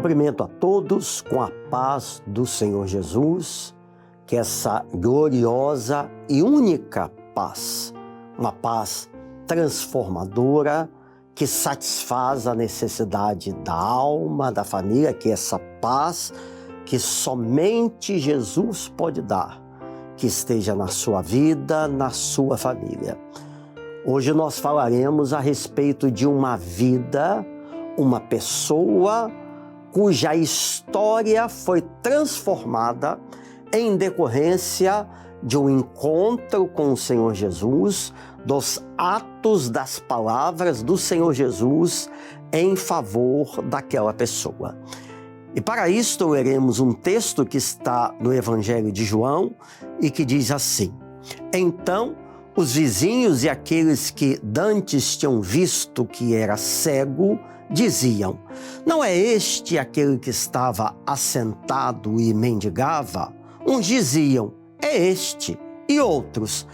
Cumprimento a todos com a paz do Senhor Jesus, que essa gloriosa e única paz, uma paz transformadora, que satisfaz a necessidade da alma, da família, que essa paz que somente Jesus pode dar, que esteja na sua vida, na sua família. Hoje nós falaremos a respeito de uma vida, uma pessoa cuja história foi transformada em decorrência de um encontro com o Senhor Jesus, dos atos, das palavras do Senhor Jesus em favor daquela pessoa. E para isto leremos um texto que está no Evangelho de João e que diz assim: Então os vizinhos e aqueles que dantes tinham visto que era cego, diziam: Não é este aquele que estava assentado e mendigava? Uns diziam: É este. E outros: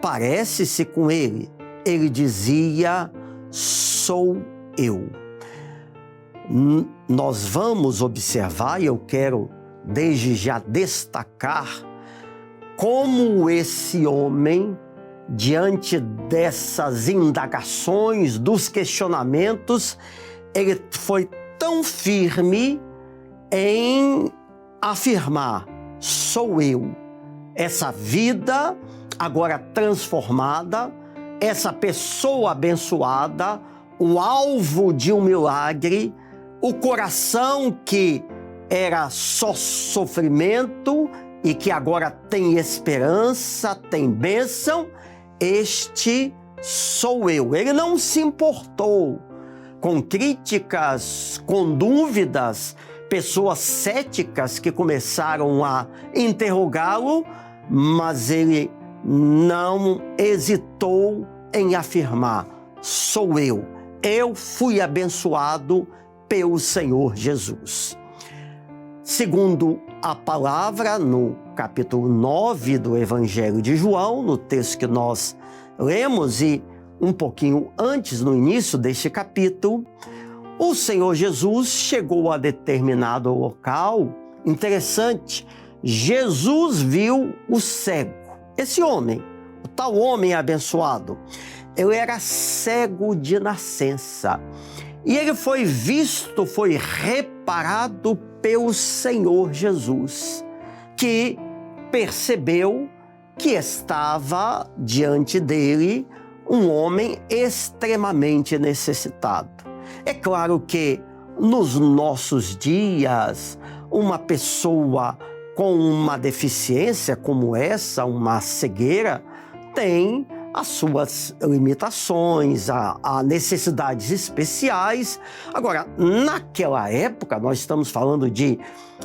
Parece-se com ele. Ele dizia: Sou eu. Nós vamos observar, e eu quero desde já destacar, como esse homem, diante dessas indagações, dos questionamentos, ele foi tão firme em afirmar: sou eu. Essa vida agora transformada, essa pessoa abençoada, o alvo de um milagre, o coração que era só sofrimento e que agora tem esperança, tem bênção, este sou eu. Ele não se importou com críticas, com dúvidas, pessoas céticas que começaram a interrogá-lo, mas ele não hesitou em afirmar: sou eu. Eu fui abençoado pelo Senhor Jesus. Segundo a palavra, no capítulo 9 do Evangelho de João, no texto que nós lemos e um pouquinho antes, no início deste capítulo, o Senhor Jesus chegou a determinado local. Interessante, Jesus viu o cego. Esse homem, o tal homem abençoado, ele era cego de nascença. E ele foi visto, foi reparado pelo Senhor Jesus, que percebeu que estava diante dele um homem extremamente necessitado. É claro que nos nossos dias, uma pessoa com uma deficiência como essa, uma cegueira, tem as suas limitações, a necessidades especiais. Agora, naquela época, nós estamos falando de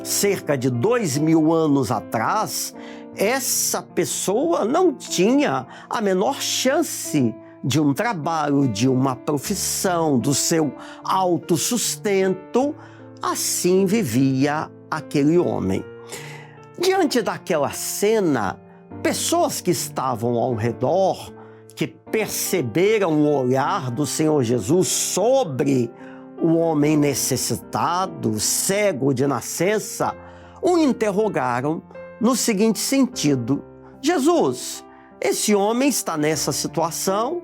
cerca de 2000 anos atrás, essa pessoa não tinha a menor chance de um trabalho, de uma profissão, do seu autossustento. Assim vivia aquele homem. Diante daquela cena, pessoas que estavam ao redor, que perceberam o olhar do Senhor Jesus sobre o homem necessitado, cego de nascença, o interrogaram no seguinte sentido: Jesus, esse homem está nessa situação,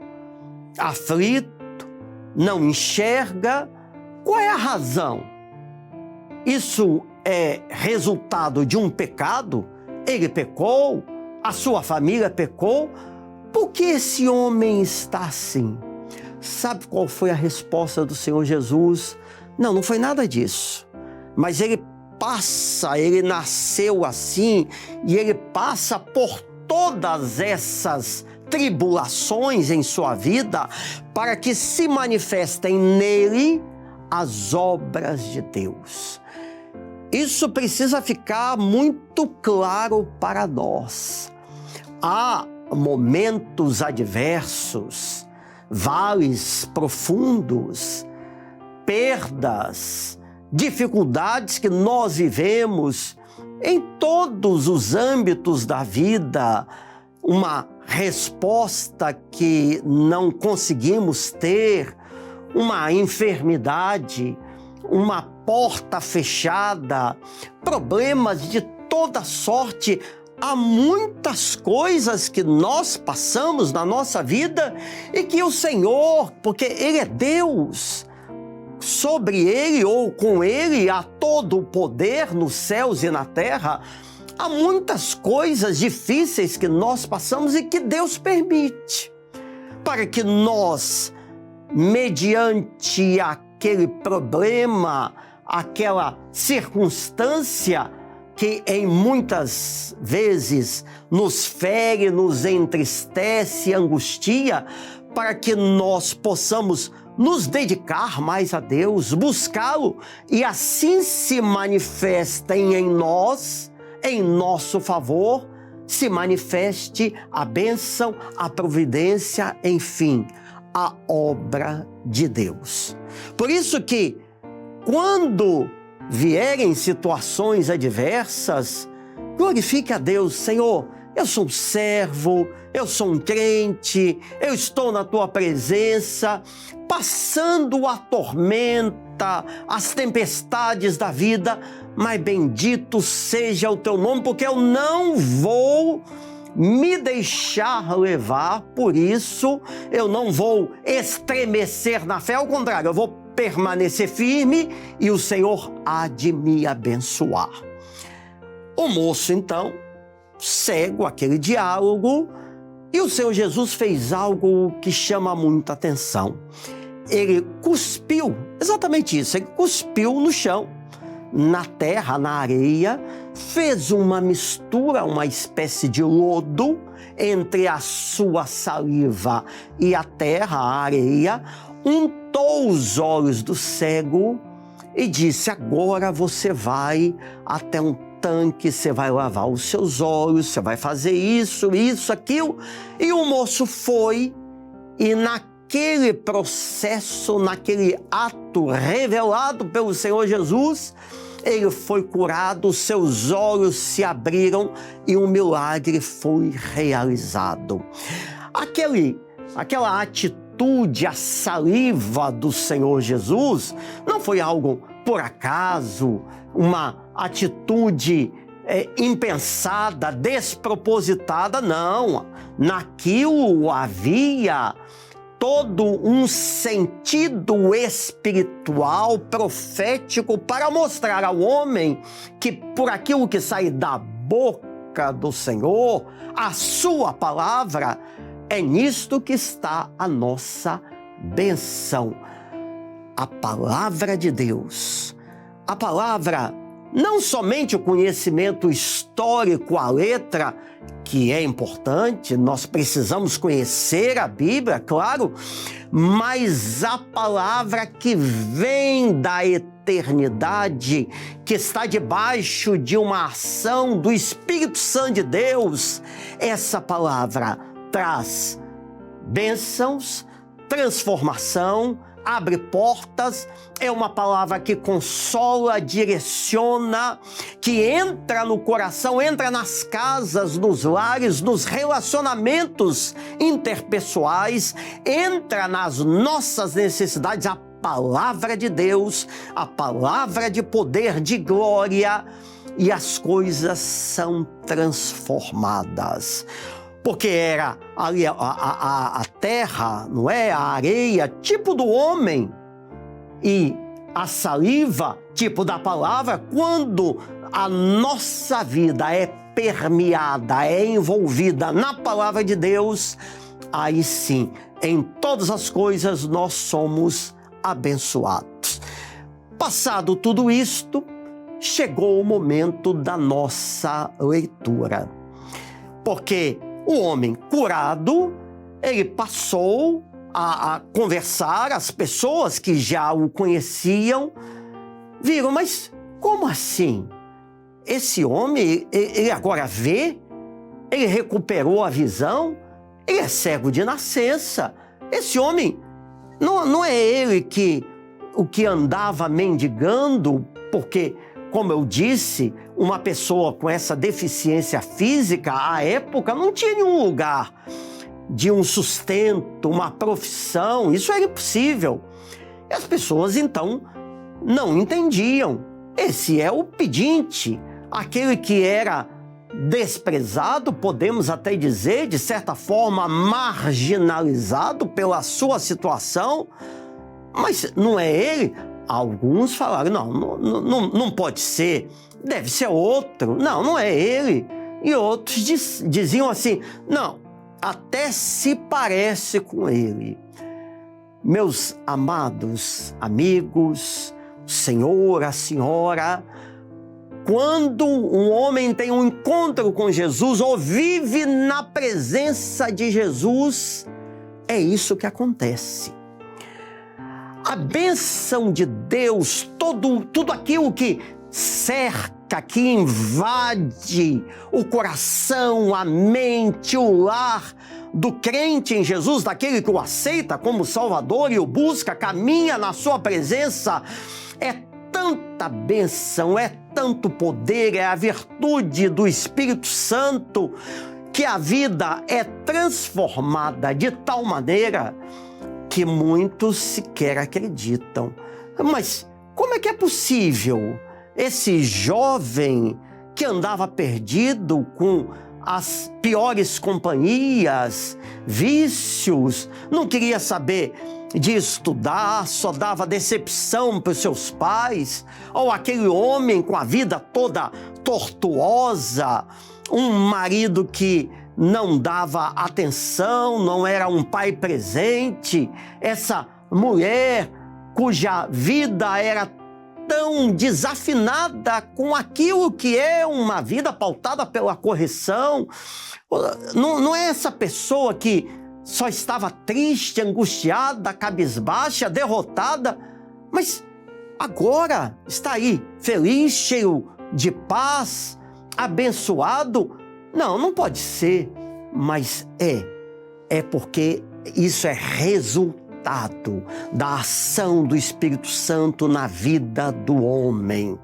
aflito, não enxerga, qual é a razão? Isso é resultado de um pecado? Ele pecou? A sua família pecou? Por que esse homem está assim? Sabe qual foi a resposta do Senhor Jesus? Não foi nada disso. Mas ele nasceu assim e ele passa por todas essas tribulações em sua vida para que se manifestem nele as obras de Deus. Isso precisa ficar muito claro para nós. Há momentos adversos, vales profundos, perdas, dificuldades que nós vivemos em todos os âmbitos da vida, uma resposta que não conseguimos ter, uma enfermidade, uma porta fechada, problemas de toda sorte. Há muitas coisas que nós passamos na nossa vida e que o Senhor, porque Ele é Deus, sobre Ele ou com Ele há todo o poder nos céus e na terra. Há muitas coisas difíceis que nós passamos e que Deus permite, para que nós, mediante aquele problema, aquela circunstância que em muitas vezes nos fere, nos entristece, angustia, para que nós possamos nos dedicar mais a Deus, buscá-lo, e assim se manifestem em nós, em nosso favor, se manifeste a bênção, a providência, enfim, a obra de Deus. Por isso que, quando vierem situações adversas, glorifique a Deus. Senhor, eu sou um servo, eu sou um crente, eu estou na Tua presença, passando a tormenta, as tempestades da vida, mas bendito seja o Teu nome, porque eu não vou me deixar levar, por isso eu não vou estremecer na fé, ao contrário, eu vou permanecer firme e o Senhor há de me abençoar. O moço, então, segue aquele diálogo e o Senhor Jesus fez algo que chama muita atenção. Ele cuspiu, exatamente isso, ele cuspiu no chão, na terra, na areia, fez uma mistura, uma espécie de lodo entre a sua saliva e a terra, a areia, untou os olhos do cego e disse: agora você vai até um tanque, você vai lavar os seus olhos, você vai fazer isso, aquilo. E o moço foi, e naquele processo, naquele ato revelado pelo Senhor Jesus, ele foi curado, seus olhos se abriram e um milagre foi realizado. Aquela atitude, a saliva do Senhor Jesus, não foi algo por acaso, uma atitude impensada, despropositada, não. Naquilo havia todo um sentido espiritual, profético, para mostrar ao homem que por aquilo que sai da boca do Senhor, a sua palavra, é nisto que está a nossa bênção. A palavra de Deus, a palavra, não somente o conhecimento histórico, a letra, que é importante, nós precisamos conhecer a Bíblia, claro, mas a palavra que vem da eternidade, que está debaixo de uma ação do Espírito Santo de Deus, essa palavra traz bênçãos, transformação, abre portas, é uma palavra que consola, direciona, que entra no coração, entra nas casas, nos lares, nos relacionamentos interpessoais, entra nas nossas necessidades. A palavra de Deus, a palavra de poder, de glória, e as coisas são transformadas. Porque era ali a terra, não é? A areia, tipo do homem, e a saliva, tipo da palavra. Quando a nossa vida é permeada, é envolvida na palavra de Deus, aí sim, em todas as coisas nós somos abençoados. Passado tudo isto, chegou o momento da nossa leitura. Porque o homem curado, ele passou a conversar, as pessoas que já o conheciam viram, mas como assim? Esse homem, ele agora vê? Ele recuperou a visão? Ele é cego de nascença. Esse homem, não é ele o que andava mendigando, porque, como eu disse, uma pessoa com essa deficiência física, à época, não tinha nenhum lugar de um sustento, uma profissão, isso era impossível. E as pessoas, então, não entendiam. Esse é o pedinte, aquele que era desprezado, podemos até dizer, de certa forma, marginalizado pela sua situação, mas não é ele. Alguns falaram, não pode ser, deve ser outro, não é ele. E outros diziam assim, não, até se parece com ele. Meus amados amigos, o senhor, a senhora, quando um homem tem um encontro com Jesus ou vive na presença de Jesus, é isso que acontece. A bênção de Deus, tudo aquilo que cerca, que invade o coração, a mente, o lar do crente em Jesus, daquele que o aceita como Salvador e o busca, caminha na sua presença, é tanta bênção, é tanto poder, é a virtude do Espírito Santo, que a vida é transformada de tal maneira que muitos sequer acreditam. Mas como é que é possível esse jovem que andava perdido com as piores companhias, vícios, não queria saber de estudar, só dava decepção para os seus pais, ou aquele homem com a vida toda tortuosa, um marido que não dava atenção, não era um pai presente, essa mulher cuja vida era tão desafinada com aquilo que é uma vida pautada pela correção. Não é essa pessoa que só estava triste, angustiada, cabisbaixa, derrotada, mas agora está aí, feliz, cheio de paz, abençoado. Não pode ser, mas é porque isso é resultado da ação do Espírito Santo na vida do homem.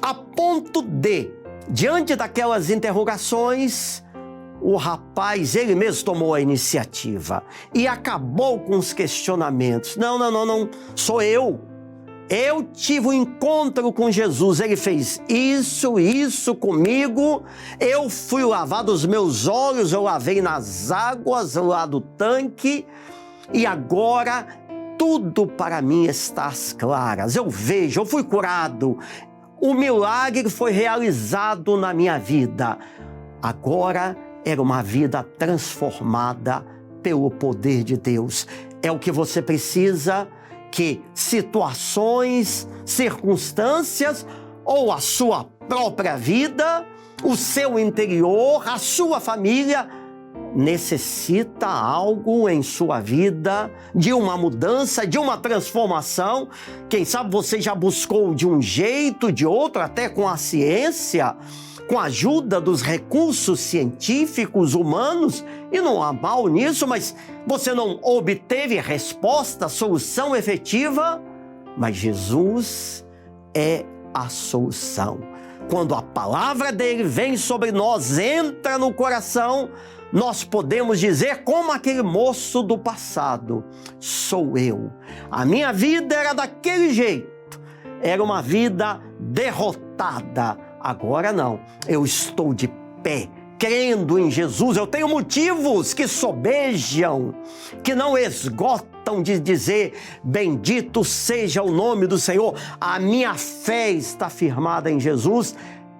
A ponto de, diante daquelas interrogações, o rapaz, ele mesmo tomou a iniciativa e acabou com os questionamentos. Não, sou eu. Eu tive um encontro com Jesus, ele fez isso comigo, eu fui lavado os meus olhos, eu lavei nas águas lá do tanque, e agora tudo para mim está às claras. Eu vejo, eu fui curado, o milagre foi realizado na minha vida. Agora era uma vida transformada pelo poder de Deus. É o que você precisa, que situações, circunstâncias ou a sua própria vida, o seu interior, a sua família necessita algo em sua vida, de uma mudança, de uma transformação. Quem sabe você já buscou de um jeito, de outro, até com a ciência, com a ajuda dos recursos científicos humanos, e não há mal nisso, mas você não obteve resposta, solução efetiva. Mas Jesus é a solução. Quando a palavra dele vem sobre nós, entra no coração, nós podemos dizer como aquele moço do passado: sou eu. A minha vida era daquele jeito, era uma vida derrotada. Agora não, eu estou de pé, crendo em Jesus. Eu tenho motivos que sobejam, que não esgotam de dizer: bendito seja o nome do Senhor. A minha fé está firmada em Jesus.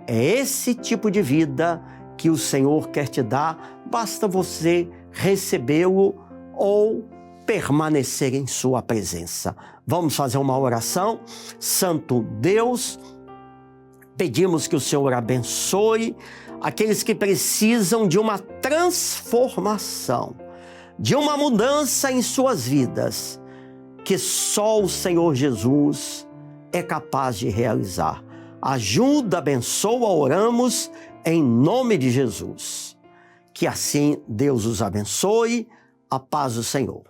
É esse tipo de vida que o Senhor quer te dar. Basta você recebê-lo ou permanecer em sua presença. Vamos fazer uma oração. Santo Deus, pedimos que o Senhor abençoe aqueles que precisam de uma transformação, de uma mudança em suas vidas, que só o Senhor Jesus é capaz de realizar. Ajuda, abençoa, oramos em nome de Jesus. Que assim Deus os abençoe. A paz do Senhor.